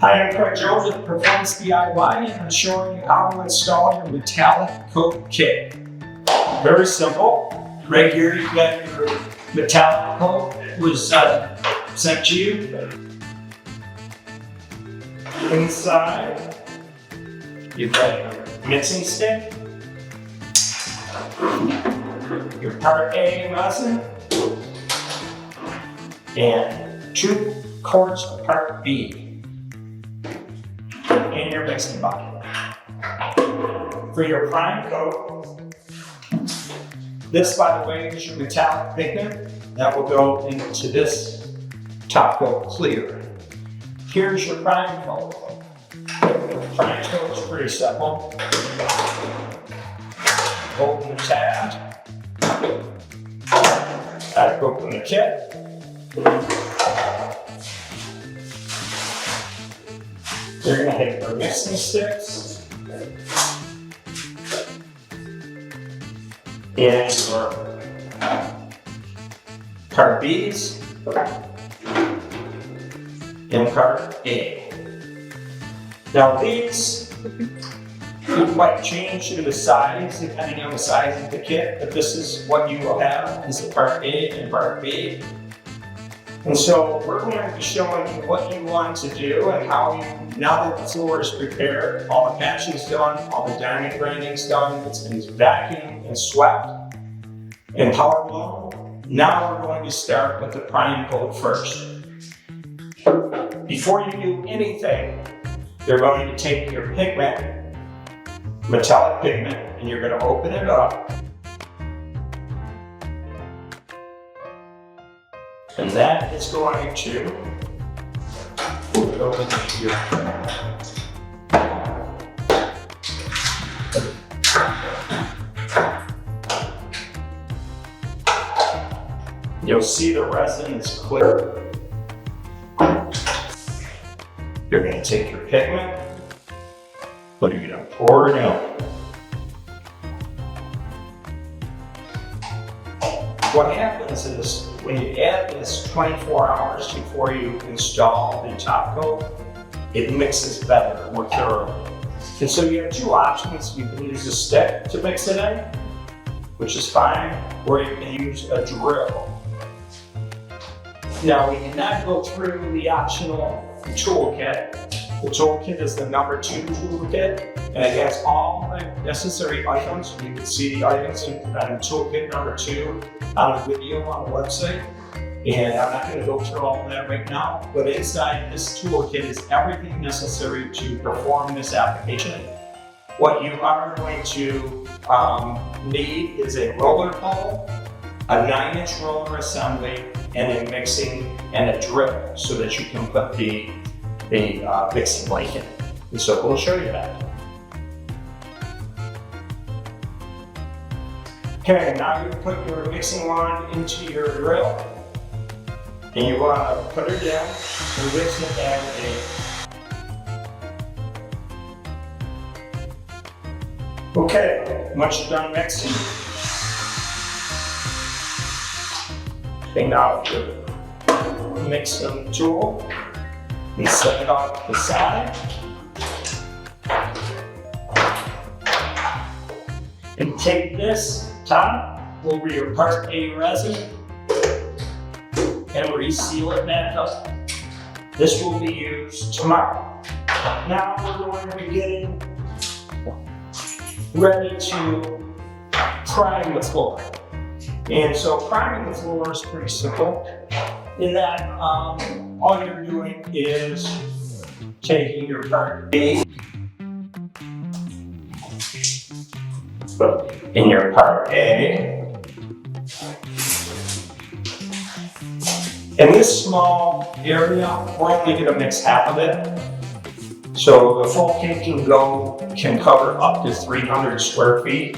Hi, I'm Craig Jones with Performance DIY, and I'm showing you how to install your metallic coat kit. Very simple. Right here, you got your metallic coat that was sent to you. Inside, you've got your mixing stick, your Part A resin, and 2 quarts of Part B in your mixing bucket. For your prime coat, this, by the way, is your metallic pigment that will go into this top coat clear. Here's your prime coat. Prime coat is pretty simple. Open the tab. Open the kit. You're going to hit your mixing sticks and your Part B's and Part A. Now these, you might change the size depending on the size of the kit, but this is what you will have, is the Part A and Part B. And so we're going to be showing you what you want to do and how you, now that the floor is prepared, all the patching is done, all the diamond grinding is done, it's been vacuumed and swept and power blown. Now we're going to start with the prime coat first. Before you do anything, you're going to take your pigment, metallic pigment, and you're going to open it up. And that is going to go into here. You'll see the resin is clear. You're going to take your pigment, but you're going to pour it in. What happens is, when you add this 24 hours before you install the top coat, it mixes better, more thoroughly. And so you have 2 options. You can use a stick to mix it in, which is fine, or you can use a drill. Now we cannot go through the optional toolkit. The toolkit is the number 2 toolkit, and it has all the necessary items. You can see the items in toolkit number 2 on the video on the website. And I'm not going to go through all of that right now, but inside this toolkit is everything necessary to perform this application. What you are going to need is a roller pole, a 9-inch roller assembly, and a mixing and a drill so that you can put the mixing blanket. And so we'll show you that. Okay, now you put your mixing wand into your drill, and you want to put it down and mix it and okay, once you're done mixing, take out your mixing tool and set it off to the side. And take this top over your Part A resin and reseal it back up. This will be used tomorrow. Now we're going to be getting ready to prime the floor. And so priming the floor is pretty simple in that all you're doing is taking your Part B in your Part A. In this small area, we're only going to mix half of it. So the full kit can cover up to 300 square feet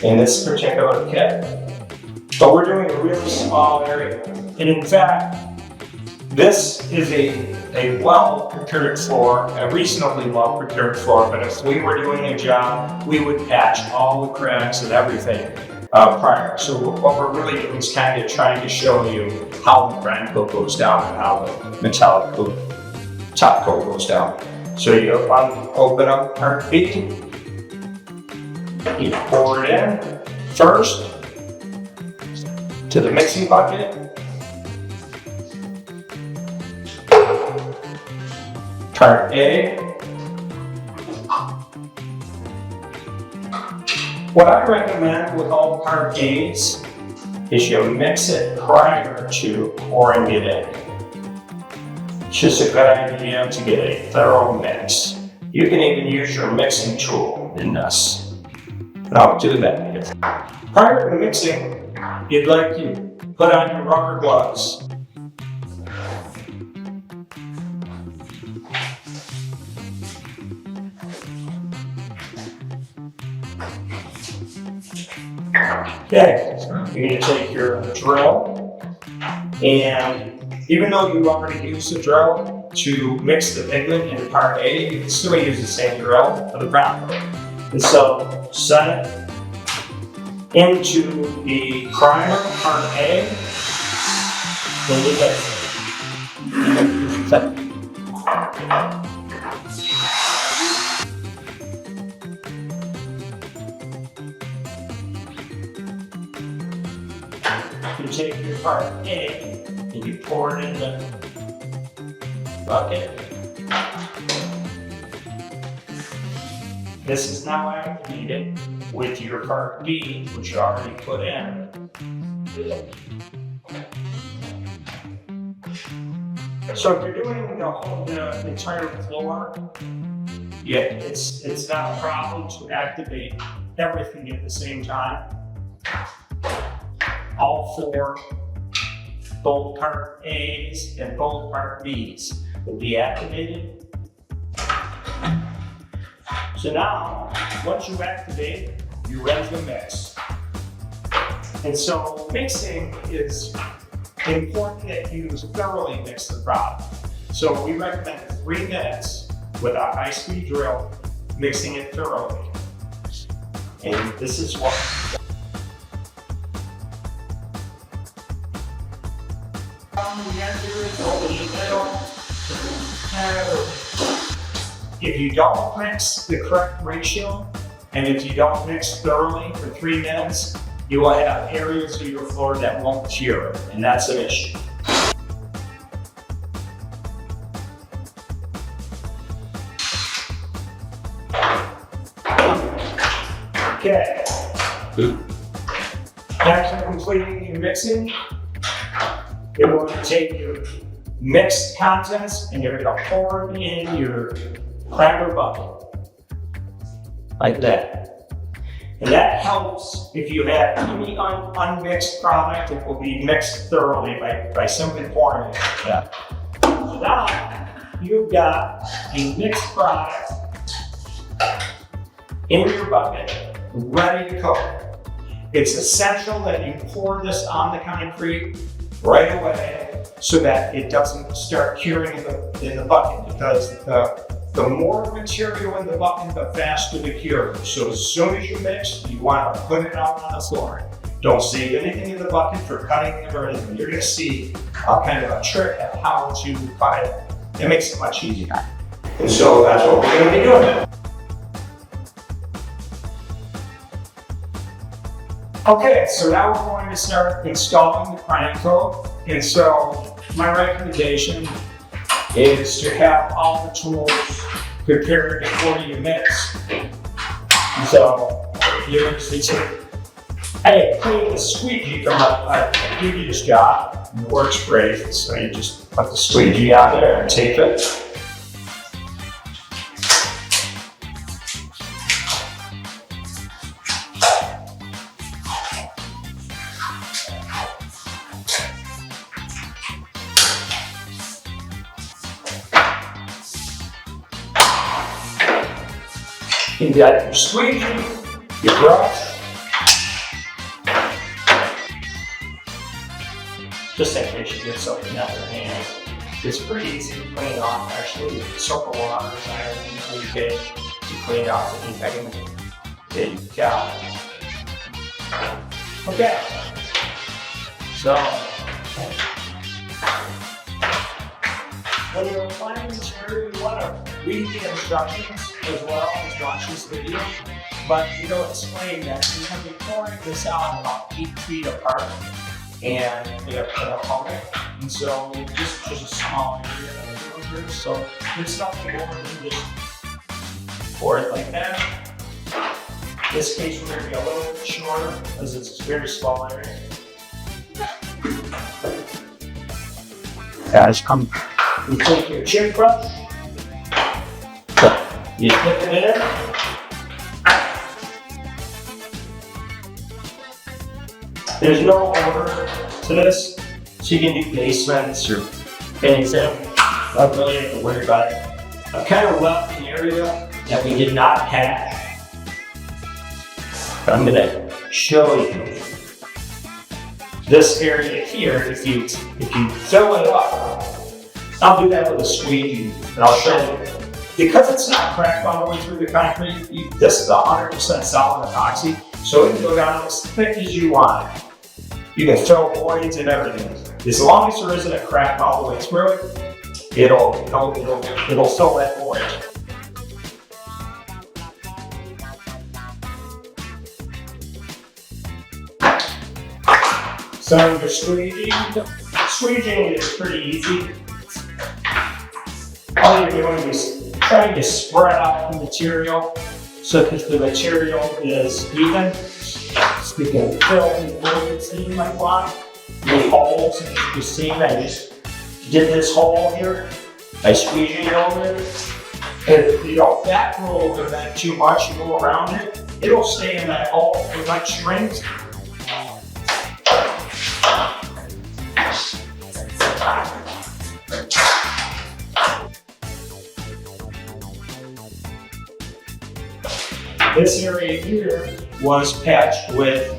in this particular kit. But we're doing a really small area. And in fact, this is a well-prepared floor, a reasonably well-prepared floor, but if we were doing a job, we would patch all the cracks and everything prior. So what we're really doing is kind of trying to show you how the prime coat goes down and how the metallic coat top coat goes down. So you open up part B, you pour it in first to the mixing bucket. Part A. What I recommend with all part A's is you mix it prior to pouring it in. It's just a good idea to get a thorough mix. You can even use your mixing tool in this. But I'll do that. Prior to mixing, you'd like to put on your rubber gloves. Okay, you're going to take your drill, and even though you've already used the drill to mix the pigment in part A, you can still use the same drill for the brown coat. And so set it into the primer, part A, set it. You take your part A and you pour it in the bucket. This is now activated with your part B, which you already put in. So if you're doing the entire floor, yeah, it's not a problem to activate everything at the same time. All four, both part A's and both part B's will be activated. So now, once you activate, you're ready to mix. And so mixing is important that you thoroughly mix the product. So we recommend 3 minutes with a high-speed drill, mixing it thoroughly. And this is what if you don't mix the correct ratio, and if you don't mix thoroughly for 3 minutes, you will have areas of your floor that won't cure, and that's an issue. Okay. After completing your mixing, you're going to take your mixed contents and you're going to pour them in your primer bucket. Like that. And that helps if you have any unmixed product, it will be mixed thoroughly by simply pouring it like that. So now you've got a mixed product in your bucket, ready to coat. It's essential that you pour this on the concrete right away so that it doesn't start curing in the bucket, because the more material in the bucket, the faster the cure. So as soon as you mix, you want to put it out on the floor. Don't save anything in the bucket for cutting it or anything. You're going to see kind of a trick at how to cut it. It makes it much easier. And so that's what we're going to be doing. Okay, so now we're going to start installing the primer coat. And so my recommendation is to have all the tools prepared before you mix. And so you usually take clean the squeegee from a previous job. It works great. So you just put the squeegee on there and tape it. You got your squeegee, your brush, just in case you get something out of your hands. It's pretty easy to clean off actually. Soap and water is iron, okay, to clean off anything. There you go. Okay, so when you're applying material, sure you want to read the instructions as well as watch this video, but it'll explain that we have been pouring this out about 8 feet apart, and they have put up on it, and so this is just a small area that we're over, so it's nothing more than just pour it like that. In this case, we're going to be a little bit shorter because it's a very small area. Guys, come. You take your chip brush, you dip it in. There's no order to this, so you can do basements or anything. Not really have to worry about it. I've kind of left an area that we did not patch. I'm going to show you this area here. If you fill it up, I'll do that with a squeegee, and I'll show you. Because it's not cracked all the way through the concrete, this is 100% solid epoxy, so it can go down as thick as you want. You can fill voids and everything. As long as there isn't a crack all the way through it, it'll fill that void. So your squeegeeing is pretty easy. All you're doing is trying to spread out the material so that the material is even. So you can fill in the seam like one. The holes, and you see I just did this hole here. I squeegee it over it. And if you don't back roll over that too much, you go around it, it'll stay in that hole. It might shrink. This area here was patched with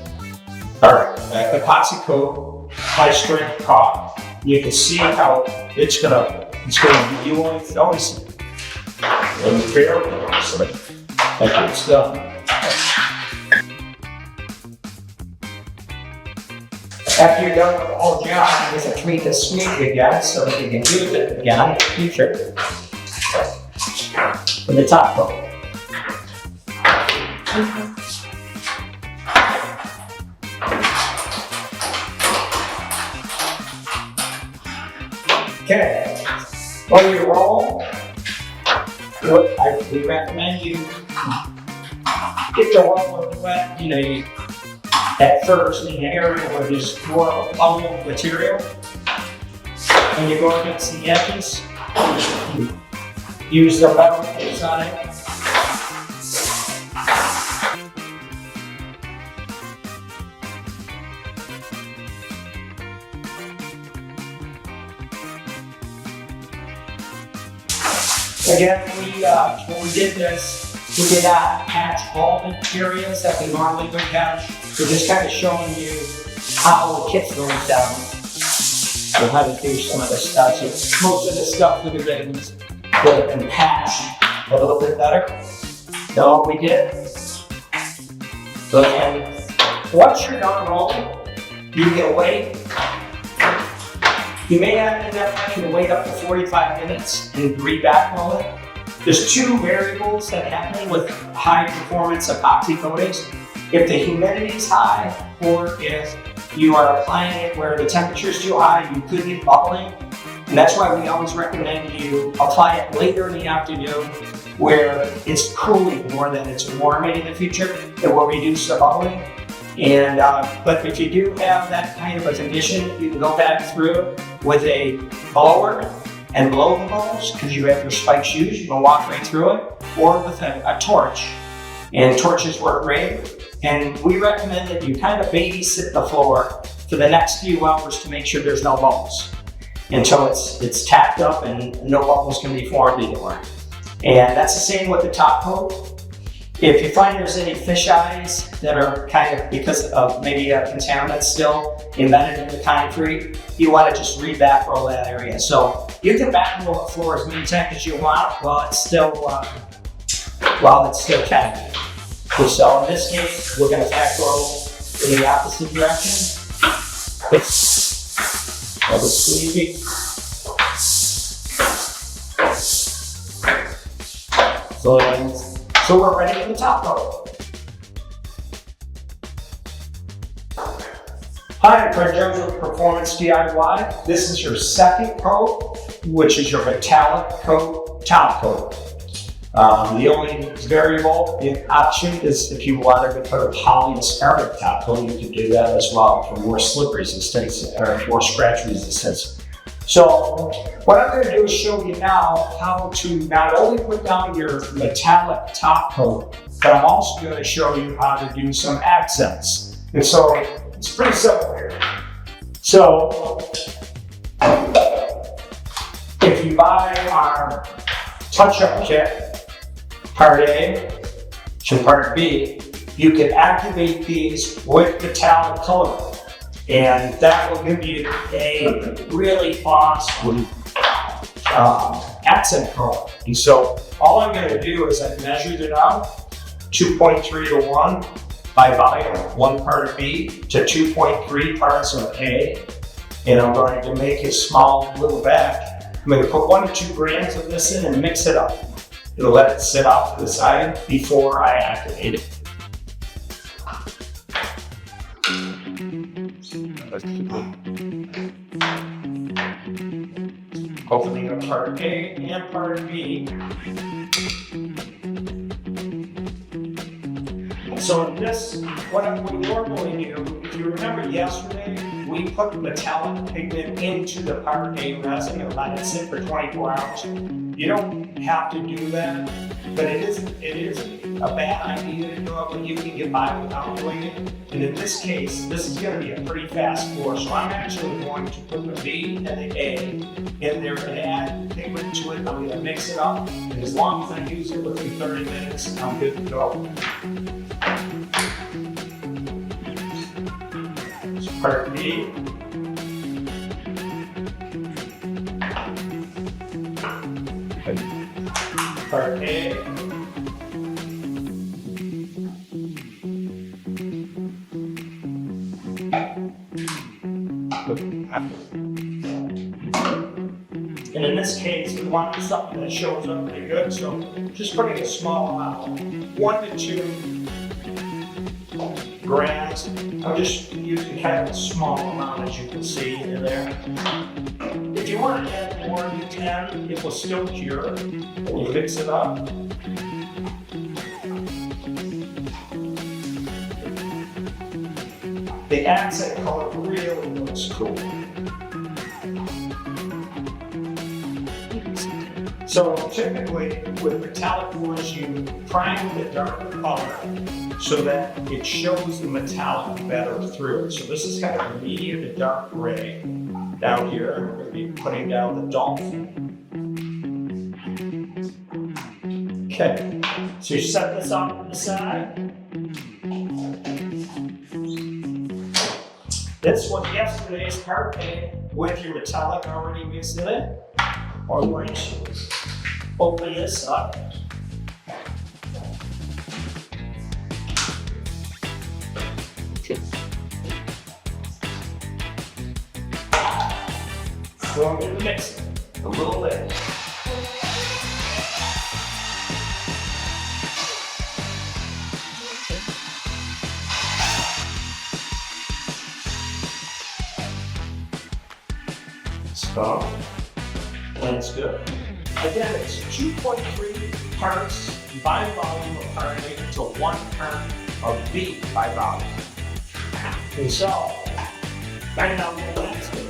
our epoxy coat, high strength caulk. You can see how it's gonna you always very that good stuff. After you're done with all jobs, you have to treat the squeegee again so that you can use it again in the future. For the top coat. Okay, when you roll, we recommend you get the roller wet, at first in the area where there's more bubble material. When you go against the edges, use the metal tips on it. Again, when we did this, we did not patch all the areas that we normally would patch. We're just kind of showing you how the kit's going down. We'll have to do some of the stuff. So most of the stuff would have been patched a little bit better than what we did. So again, once you're done rolling, you can wait. You may end up having to wait up to 45 minutes and re-back roll it. There's two variables that happen with high performance epoxy coatings. If the humidity is high, or if you are applying it where the temperature is too high, you could get bubbling. And that's why we always recommend you apply it later in the afternoon where it's cooling more than it's warming in the future. It will reduce the bubbling. And but if you do have that kind of a condition, you can go back through it with a blower and blow the bubbles because you have your spiked shoes. You can walk right through it, or with a torch. And torches work great. And we recommend that you kind of babysit the floor for the next few hours to make sure there's no bubbles until it's tacked up and no bubbles can be formed anymore. And that's the same with the top coat. If you find there's any fish eyes that are kind of because of maybe a contaminant still embedded in the concrete, you want to just re-back roll that area. So you can back roll the floor as many times as you want while it's still tacky. So in this case, we're going to back roll in the opposite direction. It's squeegee. So we're ready for the top coat. Hi, I'm Fred Jones with Performance DIY. This is your second coat, which is your metallic coat, top coat. The only variable option is if you wanted to put a polyaspartic top coat, you could do that as well for more slip resistance or more scratch resistance. So what I'm going to do is show you now how to not only put down your metallic top coat, but I'm also going to show you how to do some accents. And so it's pretty simple here. So if you buy our touch-up kit, part A to part B, you can activate these with metallic color. And that will give you a really awesome accent color. And so all I'm going to do is I measured it out 2.3 to 1 by volume, 1 part of B to 2.3 parts of A. And I'm going to make a small little batch. I'm going to put 1 to 2 grams of this in and mix it up. It'll let it sit off to the side before I activate it. Opening up part A and part B. So this, what we normally do, if you remember yesterday, we put metallic pigment into the part A resin and let it sit for 24 hours. You don't have to do that, but it is a bad idea to do it, but you can get by without doing it. And in this case, this is going to be a pretty fast pour, so I'm actually going to put the B and the A in there and add pigment to it. I'm going to mix it up, and as long as I use it within 30 minutes, I'm good to go. So part B. Part A. And in this case, we want something that shows up pretty good, so just putting a small amount, 1 to 2 grams. I'm just using kind of a small amount, as you can see in there. If you want to add more, you can. It will still cure. And you mix it up. The accent color really looks cool. So typically with metallic ones, you prime the darker color so that it shows the metallic better through. So this is kind of a medium to dark gray. Down here, I'm going to be putting down the dolphin. Okay, so you set this off to the side. This was yesterday's part A with your metallic already mixed in it. Or we're going to open this up. So I'm going to mix it a little bit. So that's good. Again, it's 2.3 parts by volume of part A to 1 part of B by volume. And so, find out what that's good.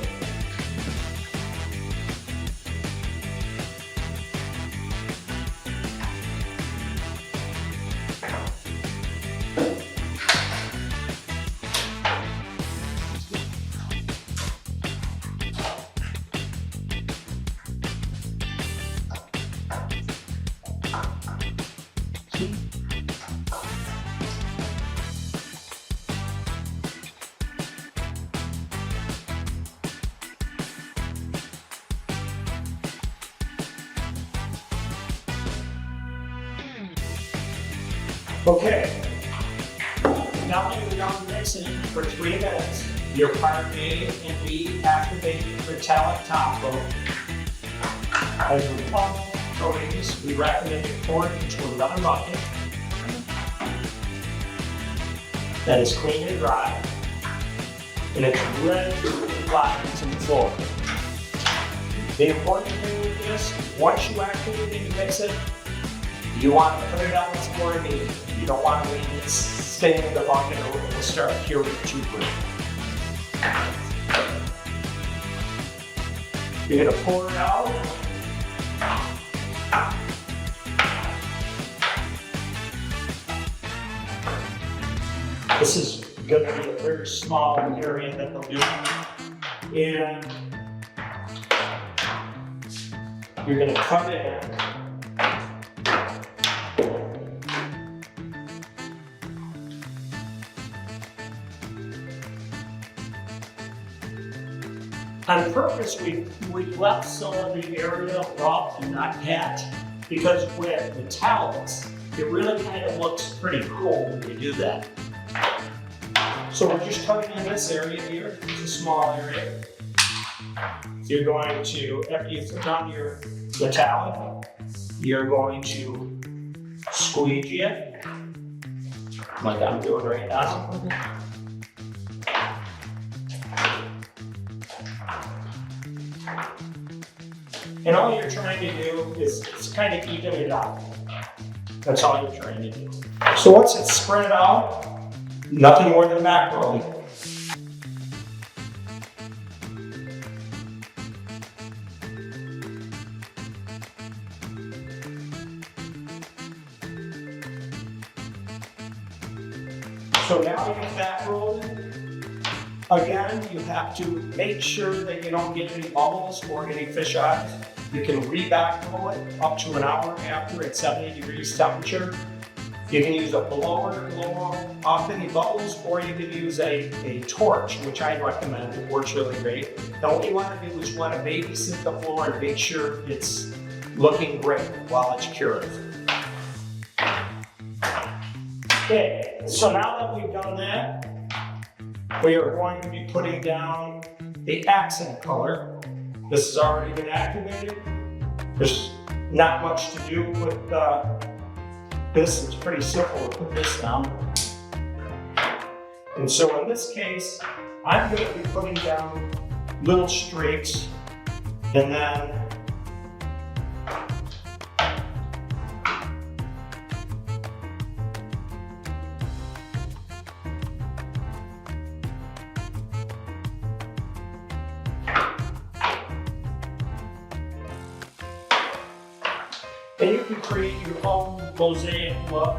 Okay, now that you're done mixing for 3 minutes, your part A and B activated metallic top coat. As we pump coatings, we recommend you pour it into another bucket that is clean and dry, and it's ready to apply to the floor. The important thing with this, once you activate it and mix it, you want to put it on the floor immediately. You don't want to leave it stay in the bucket or it will start curing too quick. You're going to pour it out. This is going to be a very small area that they'll do. And you're going to cut it in. On purpose, we left some of the area rough and not pat, because with metallics, it really kind of looks pretty cool when you do that. So we're just cutting in this area here. It's a small area. You're going to, after you put on your metallic, you're going to squeegee it, like I'm doing right now. And all you're trying to do is kind of even it out. That's all you're trying to do. So once it's spread out, nothing more than back rolling. So now you're back rolling. Again, you have to make sure that you don't get any bubbles or any fish eyes. You can re-back roll it up to an hour after at 70 degrees temperature. You can use a blower to blow off any bubbles, or you can use a torch, which I recommend. It works really great. Now what you want to do is you want to babysit the floor and make sure it's looking great while it's curing. Okay, so now that we've done that, we are going to be putting down the accent color. This has already been activated. There's not much to do with this. It's pretty simple to put this down. And so in this case, I'm going to be putting down little streaks, and then and you can create your own mosaic look.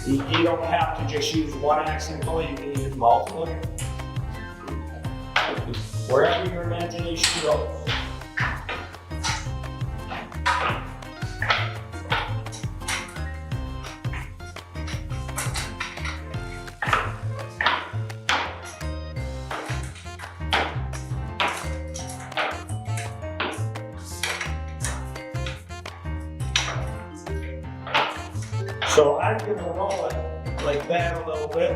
You don't have to just use one accent color, you can use multiple. Wherever your imagination goes. So I'm going to roll it like that a little bit.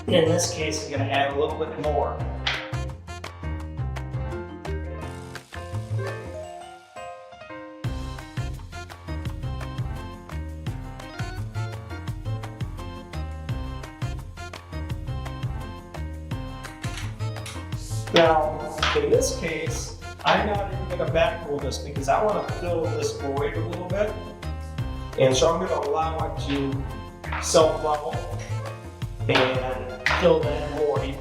In this case, I'm going to add a little bit more. Now, in this case, I'm not even going to back roll this because I want to fill this void a little bit. And so I'm going to allow it to self-level and fill that void.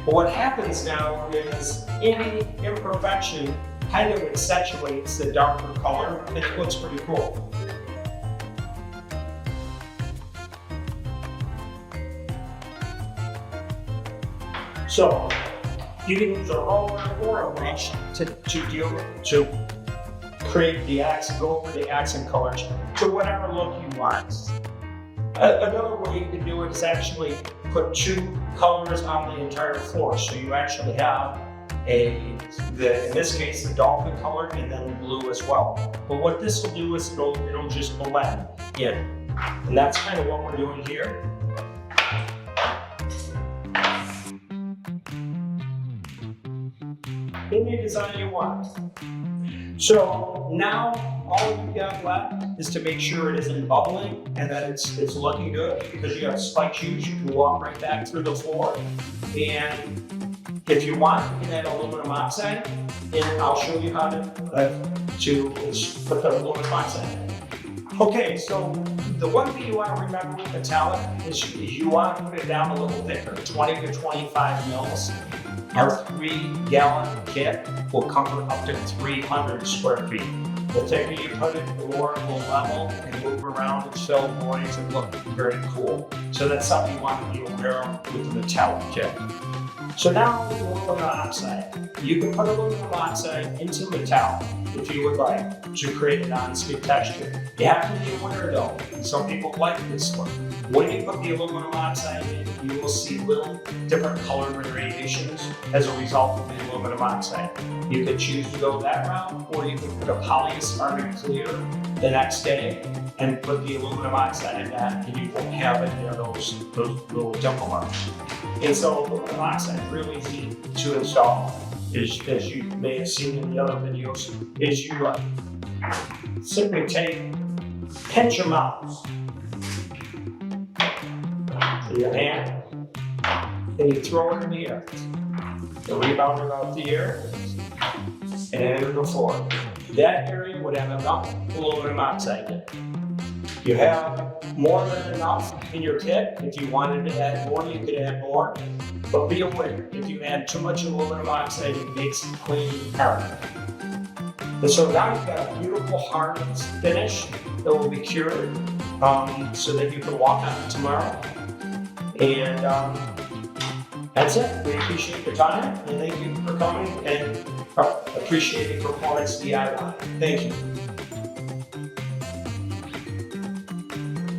But what happens now is any imperfection kind of accentuates the darker color, and it looks pretty cool. So you can use a roller or a brush to create the accent, go over the accent colors to whatever look you want. Another way you can do it is actually put two colors on the entire floor. So you actually have in this case, the dolphin color and then blue as well. But what this will do is it'll just blend in. And that's kind of what we're doing here. Any design you want. So now all you've got left is to make sure it isn't bubbling and that it's looking good, because you have spike shoes, you can walk right back through the floor. And if you want, you can add aluminum oxide, and I'll show you how to put the aluminum oxide in. Okay, so the one thing you want to remember with metallic is you want to put it down a little thicker, 20 to 25 mils. Our 3-gallon kit will cover up to 300 square feet. The thicker you put it, the more it will level and move around and fill voids and look very cool. So that's something you want to be aware of with the metallic kit. So now with aluminum oxide. You can put aluminum oxide into metallic if you would like to create a non-stick texture. You have to be aware though, some people like this one. When you put the aluminum oxide in, you will see little different color variations as a result of the aluminum oxide. You could choose to go that route, or you can put a polyaspartic clear the next day and put the aluminum oxide in that, and you won't have any of those little dimple marks. And so aluminum oxide is really easy to install, as you may have seen in the other videos, is you simply pinch your mouse with your hand, and you throw it in the air. You rebound it out the air and enter the floor. That area would have enough aluminum oxide in it. You have more than enough in your kit. If you wanted to add more, you could add more. But be aware, if you add too much aluminum oxide, it makes it clean hard. And so now you've got a beautiful hard finish that will be cured, so that you can walk on it tomorrow. And that's it. We appreciate your time, and thank you for coming, and appreciate the Performance DIY. Thank you.